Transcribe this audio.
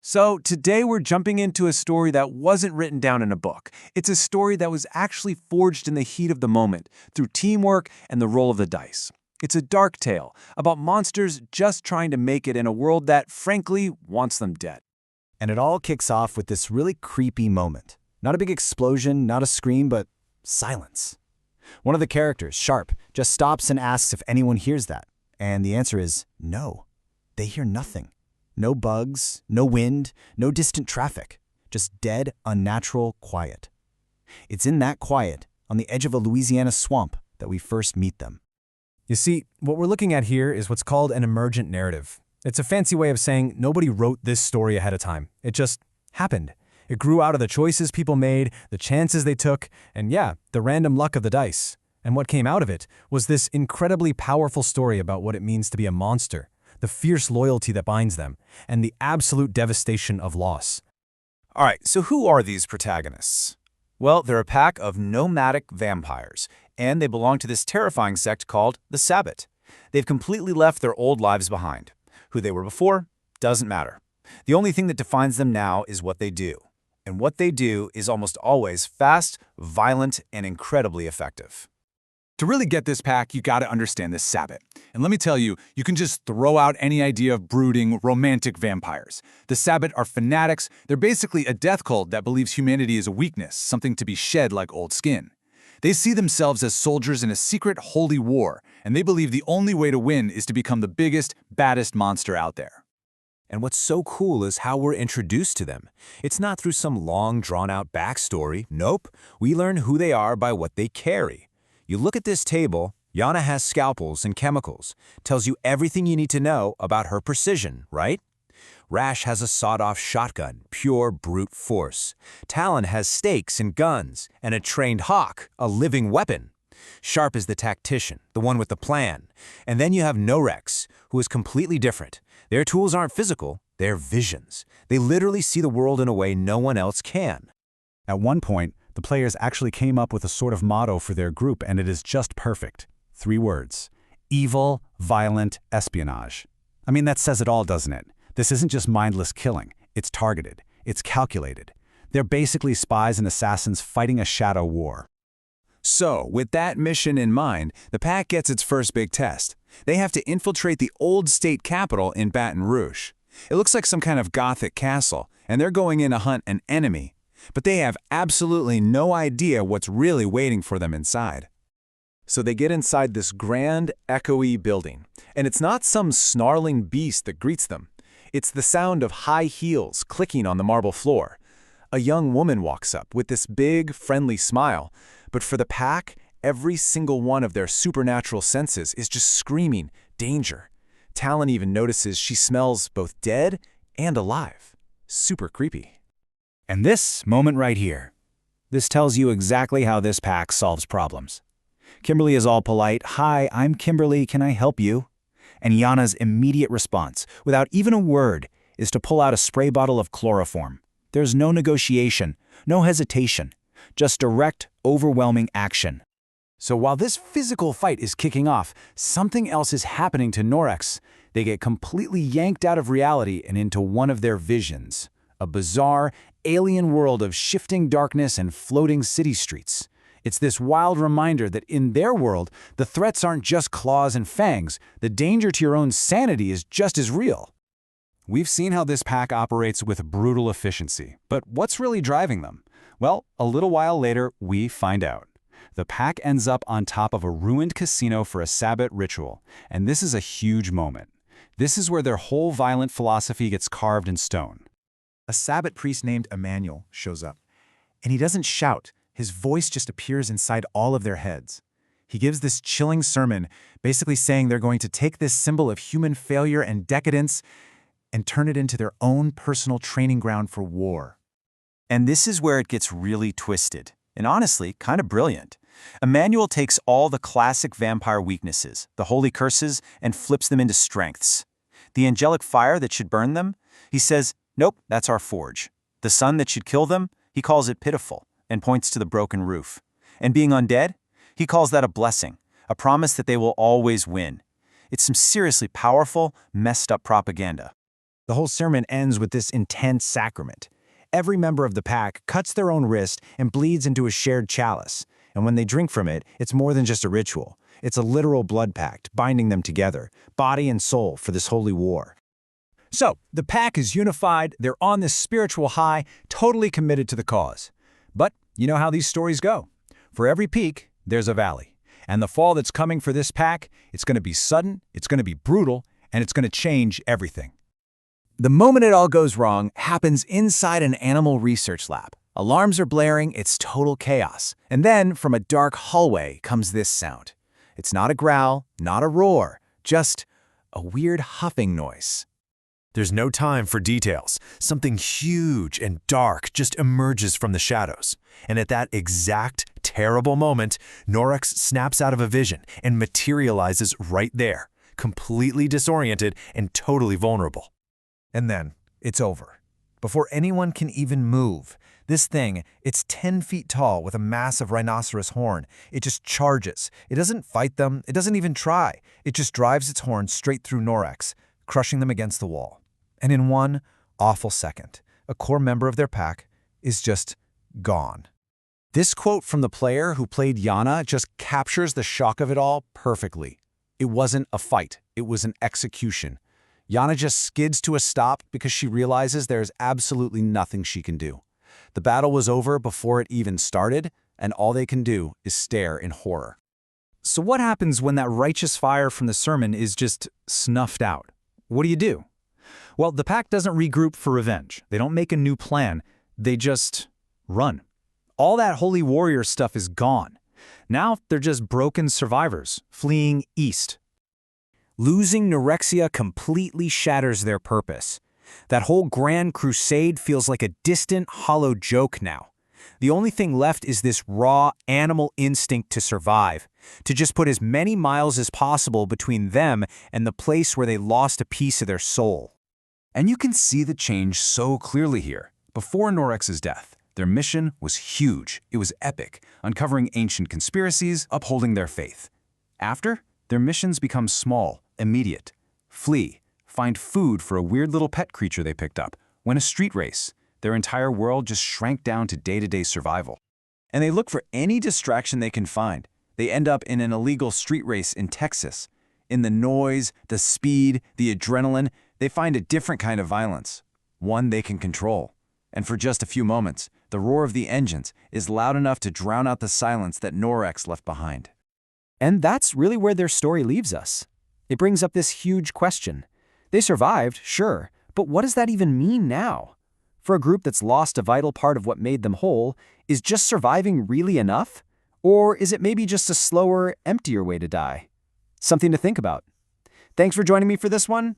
So, today we're jumping into a story that wasn't written down in a book. It's a story that was actually forged in the heat of the moment, through teamwork and the roll of the dice. It's a dark tale about monsters just trying to make it in a world that, frankly, wants them dead. And it all kicks off with this really creepy moment. Not a big explosion, not a scream, but silence. One of the characters, Sharp, just stops and asks if anyone hears that. And the answer is no. They hear nothing. No bugs, no wind, no distant traffic. Just dead, unnatural quiet. It's in that quiet, on the edge of a Louisiana swamp, that we first meet them. You see, what we're looking at here is what's called an emergent narrative. It's a fancy way of saying nobody wrote this story ahead of time. It just happened. It grew out of the choices people made, the chances they took, and yeah, the random luck of the dice. And what came out of it was this incredibly powerful story about what it means to be a monster, the fierce loyalty that binds them, and the absolute devastation of loss. All right, so who are these protagonists? Well, they're a pack of nomadic vampires, and they belong to this terrifying sect called the Sabbat. They've completely left their old lives behind. Who they were before doesn't matter. The only thing that defines them now is what they do. And what they do is almost always fast, violent, and incredibly effective. To really get this pack, you gotta understand this Sabbat. And let me tell you, you can just throw out any idea of brooding, romantic vampires. The Sabbat are fanatics. They're basically a death cult that believes humanity is a weakness, something to be shed like old skin. They see themselves as soldiers in a secret holy war, and they believe the only way to win is to become the biggest, baddest monster out there. And what's so cool is how we're introduced to them. It's not through some long, drawn-out backstory. Nope, we learn who they are by what they carry. You look at this table, Yana has scalpels and chemicals. Tells you everything you need to know about her precision, right? Rash has a sawed-off shotgun, pure brute force. Talon has stakes and guns, and a trained hawk, a living weapon. Sharp is the tactician, the one with the plan. And then you have Norex, who is completely different. Their tools aren't physical, they're visions. They literally see the world in a way no one else can. At one point, the players actually came up with a sort of motto for their group, and it is just perfect. 3 words. Evil, violent, espionage. I mean, that says it all, doesn't it? This isn't just mindless killing. It's targeted. It's calculated. They're basically spies and assassins fighting a shadow war. So, with that mission in mind, the pack gets its first big test. They have to infiltrate the old state capital in Baton Rouge. It looks like some kind of Gothic castle, and they're going in to hunt an enemy. But they have absolutely no idea what's really waiting for them inside. So they get inside this grand, echoey building, and it's not some snarling beast that greets them. It's the sound of high heels clicking on the marble floor. A young woman walks up with this big, friendly smile, but for the pack, every single one of their supernatural senses is just screaming danger. Talon even notices she smells both dead and alive. Super creepy. And this moment right here, this tells you exactly how this pack solves problems. Kimberly is all polite, "Hi, I'm Kimberly, can I help you?" And Yana's immediate response, without even a word, is to pull out a spray bottle of chloroform. There's no negotiation, no hesitation, just direct, overwhelming action. So while this physical fight is kicking off, something else is happening to Norex. They get completely yanked out of reality and into one of their visions. A bizarre, alien world of shifting darkness and floating city streets. It's this wild reminder that in their world, the threats aren't just claws and fangs. The danger to your own sanity is just as real. We've seen how this pack operates with brutal efficiency, but what's really driving them? Well, a little while later, we find out. The pack ends up on top of a ruined casino for a Sabbat ritual, and this is a huge moment. This is where their whole violent philosophy gets carved in stone. A Sabbat priest named Emmanuel shows up, and he doesn't shout. His voice just appears inside all of their heads. He gives this chilling sermon, basically saying they're going to take this symbol of human failure and decadence and turn it into their own personal training ground for war. And this is where it gets really twisted, and honestly, kind of brilliant. Emmanuel takes all the classic vampire weaknesses, the holy curses, and flips them into strengths. The angelic fire that should burn them, he says, nope, that's our forge. The sun that should kill them, he calls it pitiful, and points to the broken roof. And being undead, he calls that a blessing, a promise that they will always win. It's some seriously powerful, messed up propaganda. The whole sermon ends with this intense sacrament. Every member of the pack cuts their own wrist and bleeds into a shared chalice. And when they drink from it, it's more than just a ritual. It's a literal blood pact, binding them together, body and soul, for this holy war. So, the pack is unified, they're on this spiritual high, totally committed to the cause. But you know how these stories go. For every peak, there's a valley. And the fall that's coming for this pack, it's going to be sudden, it's going to be brutal, and it's going to change everything. The moment it all goes wrong happens inside an animal research lab. Alarms are blaring, it's total chaos. And then, from a dark hallway, comes this sound. It's not a growl, not a roar, just a weird huffing noise. There's no time for details. Something huge and dark just emerges from the shadows. And at that exact, terrible moment, Norex snaps out of a vision and materializes right there, completely disoriented and totally vulnerable. And then, it's over. Before anyone can even move, this thing, it's 10 feet tall with a massive rhinoceros horn. It just charges. It doesn't fight them. It doesn't even try. It just drives its horn straight through Norex, crushing them against the wall. And in one awful second, a core member of their pack is just gone. This quote from the player who played Yana just captures the shock of it all perfectly. It wasn't a fight. It was an execution. Yana just skids to a stop because she realizes there's absolutely nothing she can do. The battle was over before it even started, and all they can do is stare in horror. So what happens when that righteous fire from the sermon is just snuffed out? What do? Well, the pack doesn't regroup for revenge. They don't make a new plan. They just run. All that holy warrior stuff is gone. Now they're just broken survivors, fleeing east. Losing Norexia completely shatters their purpose. That whole grand crusade feels like a distant, hollow joke now. The only thing left is this raw animal instinct to survive, to just put as many miles as possible between them and the place where they lost a piece of their soul. And you can see the change so clearly here. Before Norex's death, their mission was huge. It was epic, uncovering ancient conspiracies, upholding their faith. After, their missions become small, immediate. Flee, find food for a weird little pet creature they picked up, win a street race. Their entire world just shrank down to day-to-day survival. And they look for any distraction they can find. They end up in an illegal street race in Texas. In the noise, the speed, the adrenaline, they find a different kind of violence, one they can control. And for just a few moments, the roar of the engines is loud enough to drown out the silence that Norex left behind. And that's really where their story leaves us. It brings up this huge question. They survived, sure, but what does that even mean now? For a group that's lost a vital part of what made them whole, is just surviving really enough? Or is it maybe just a slower, emptier way to die? Something to think about. Thanks for joining me for this one.